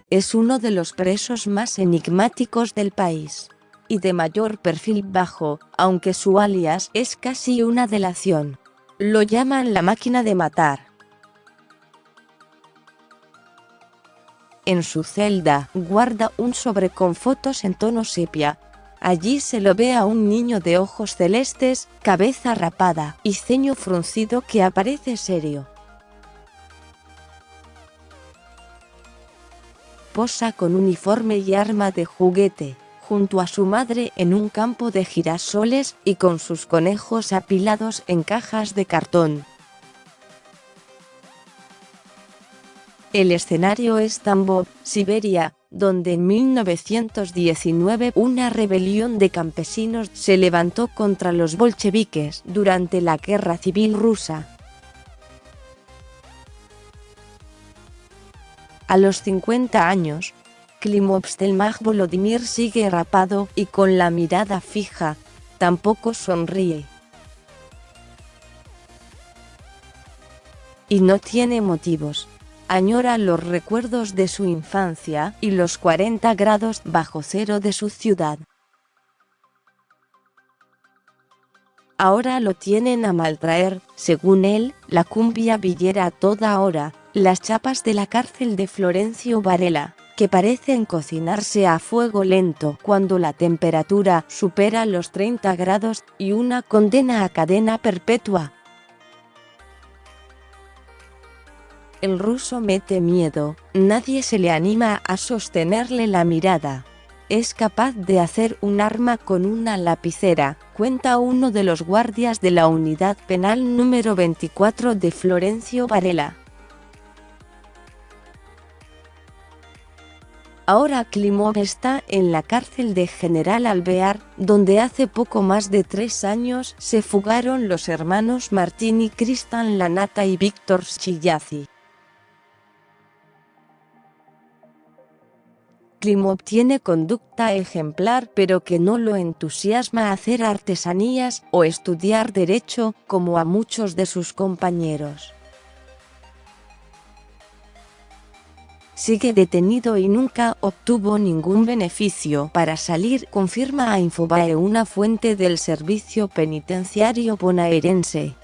es uno de los presos más enigmáticos del país y de mayor perfil bajo, aunque su alias es casi una delación. Lo llaman la máquina de matar. En su celda, guarda un sobre con fotos en tono sepia. Allí se lo ve a un niño de ojos celestes, cabeza rapada y ceño fruncido que aparece serio. Posa con uniforme y arma de juguete, junto a su madre en un campo de girasoles y con sus conejos apilados en cajas de cartón. El escenario es Tambov, Siberia, donde en 1919 una rebelión de campesinos se levantó contra los bolcheviques durante la Guerra Civil Rusa. A los 50 años, Klimovstelmaj Volodymyr sigue rapado y con la mirada fija, tampoco sonríe. Y no tiene motivos. Añora los recuerdos de su infancia y los 40 grados bajo cero de su ciudad. Ahora lo tienen a maltraer, según él, la cumbia villera a toda hora, las chapas de la cárcel de Florencio Varela, que parecen cocinarse a fuego lento cuando la temperatura supera los 30 grados, y una condena a cadena perpetua. El ruso mete miedo, nadie se le anima a sostenerle la mirada. Es capaz de hacer un arma con una lapicera, cuenta uno de los guardias de la unidad penal número 24 de Florencio Varela. Ahora Klimov está en la cárcel de General Alvear, donde hace poco más de 3 años se fugaron los hermanos Martín y Kristan Lanata y Víctor Schillaci. Klimov tiene conducta ejemplar, pero que no lo entusiasma hacer artesanías o estudiar derecho, como a muchos de sus compañeros. Sigue detenido y nunca obtuvo ningún beneficio para salir, confirma a Infobae una fuente del servicio penitenciario bonaerense.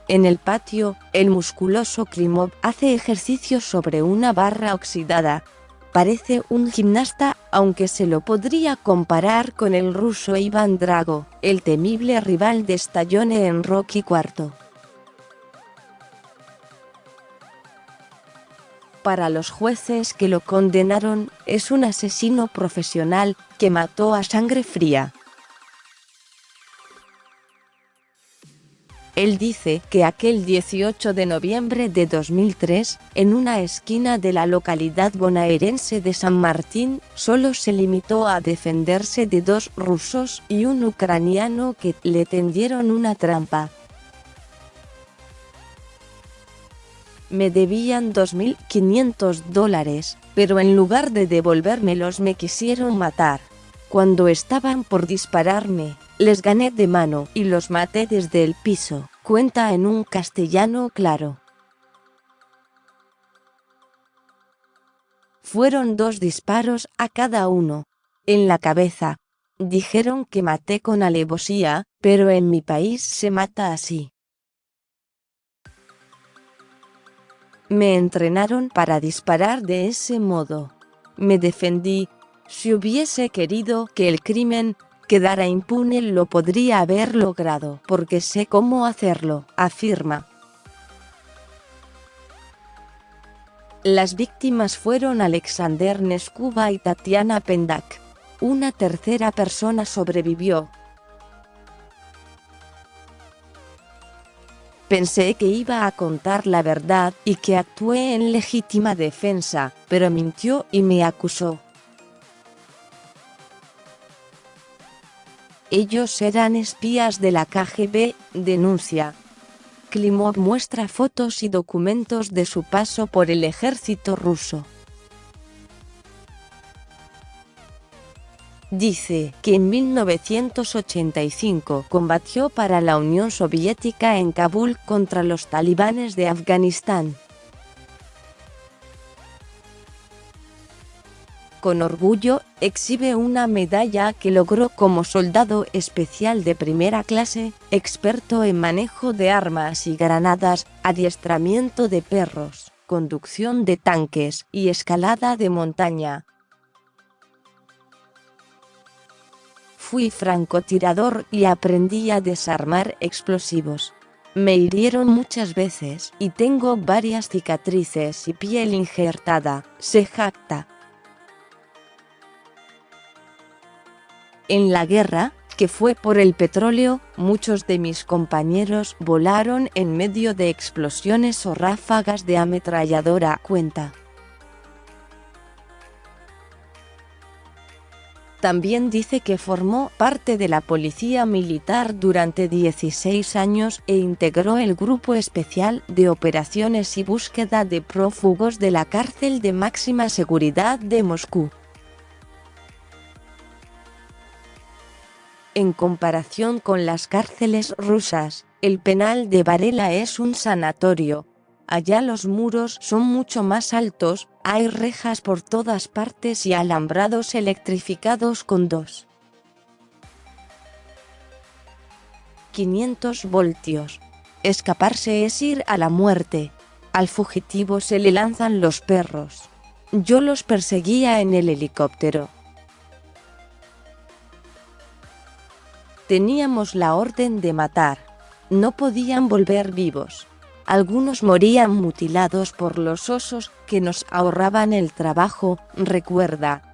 En el patio, el musculoso Klimov hace ejercicio sobre una barra oxidada. Parece un gimnasta, aunque se lo podría comparar con el ruso Iván Drago, el temible rival de Stallone en Rocky IV. Para los jueces que lo condenaron, es un asesino profesional que mató a sangre fría. Él dice que aquel 18 de noviembre de 2003, en una esquina de la localidad bonaerense de San Martín, solo se limitó a defenderse de 2 rusos y un ucraniano que le tendieron una trampa. Me debían $2.500, pero en lugar de devolvérmelos me quisieron matar. Cuando estaban por dispararme, les gané de mano y los maté desde el piso, cuenta en un castellano claro. Fueron 2 disparos a cada uno. En la cabeza. Dijeron que maté con alevosía, pero en mi país se mata así. Me entrenaron para disparar de ese modo. Me defendí. Si hubiese querido que el crimen quedara impune, lo podría haber logrado, porque sé cómo hacerlo, afirma. Las víctimas fueron Alexander Neskuba y Tatiana Pendak. Una tercera persona sobrevivió. Pensé que iba a contar la verdad y que actué en legítima defensa, pero mintió y me acusó. Ellos eran espías de la KGB, denuncia. Klimov muestra fotos y documentos de su paso por el ejército ruso. Dice que en 1985 combatió para la Unión Soviética en Kabul contra los talibanes de Afganistán. con orgullo, exhibe una medalla que logró como soldado especial de primera clase, experto en manejo de armas y granadas, adiestramiento de perros, conducción de tanques y escalada de montaña. Fui francotirador y aprendí a desarmar explosivos. Me hirieron muchas veces y tengo varias cicatrices y piel injertada, se jacta. En la guerra, que fue por el petróleo, muchos de mis compañeros volaron en medio de explosiones o ráfagas de ametralladora, cuenta. También dice que formó parte de la policía militar durante 16 años e integró el Grupo Especial de Operaciones y Búsqueda de Prófugos de la Cárcel de Máxima Seguridad de Moscú. En comparación con las cárceles rusas, el penal de Varela es un sanatorio. Allá los muros son mucho más altos, hay rejas por todas partes y alambrados electrificados con 500 voltios. Escaparse es ir a la muerte. Al fugitivo se le lanzan los perros. Yo los perseguía en el helicóptero. Teníamos la orden de matar. No podían volver vivos. Algunos morían mutilados por los osos que nos ahorraban el trabajo, recuerda.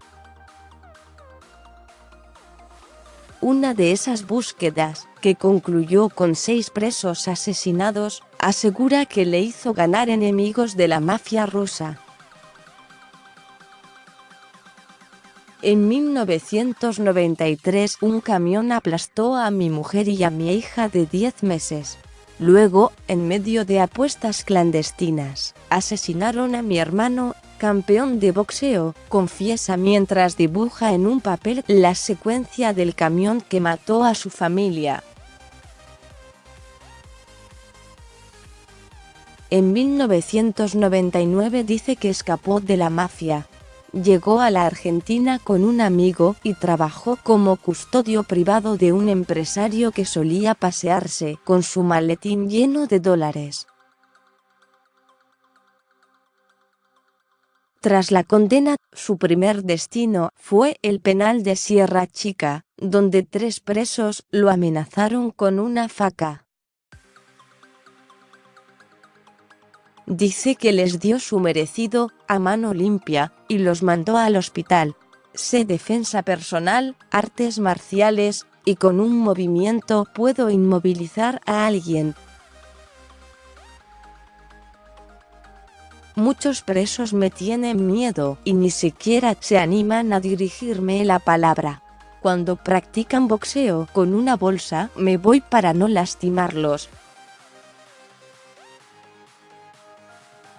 Una de esas búsquedas, que concluyó con 6 presos asesinados, asegura que le hizo ganar enemigos de la mafia rusa. En 1993 un camión aplastó a mi mujer y a mi hija de 10 meses. Luego, en medio de apuestas clandestinas, asesinaron a mi hermano, campeón de boxeo, confiesa mientras dibuja en un papel la secuencia del camión que mató a su familia. En 1999 dice que escapó de la mafia. Llegó a la Argentina con un amigo y trabajó como custodio privado de un empresario que solía pasearse con su maletín lleno de dólares. Tras la condena, su primer destino fue el penal de Sierra Chica, donde 3 presos lo amenazaron con una faca. Dice que les dio su merecido, a mano limpia, y los mandó al hospital. Sé defensa personal, artes marciales, y con un movimiento puedo inmovilizar a alguien. Muchos presos me tienen miedo y ni siquiera se animan a dirigirme la palabra. Cuando practican boxeo con una bolsa, me voy para no lastimarlos.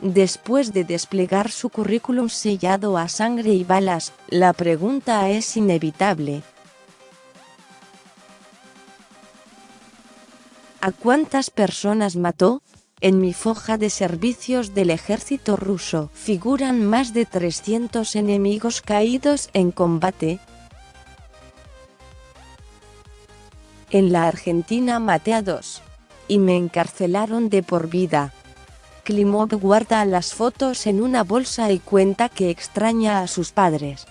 Después de desplegar su currículum sellado a sangre y balas, la pregunta es inevitable. ¿A cuántas personas mató? En mi foja de servicios del ejército ruso figuran más de 300 enemigos caídos en combate. En la Argentina maté a 2. Y me encarcelaron de por vida. Klimov guarda las fotos en una bolsa y cuenta que extraña a sus padres.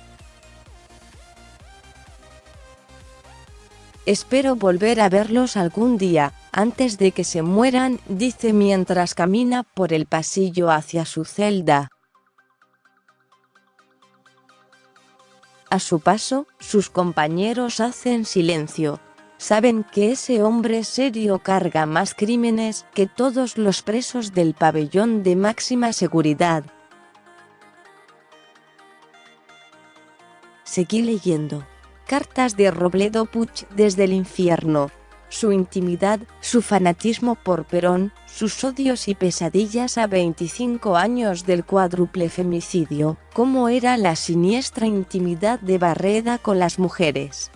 Espero volver a verlos algún día, antes de que se mueran, dice mientras camina por el pasillo hacia su celda. A su paso, sus compañeros hacen silencio. Saben que ese hombre serio carga más crímenes que todos los presos del pabellón de máxima seguridad. Seguí leyendo. Cartas de Robledo Puch desde el infierno. Su intimidad, su fanatismo por Perón, sus odios y pesadillas a 25 años del cuádruple femicidio. Cómo era la siniestra intimidad de Barreda con las mujeres.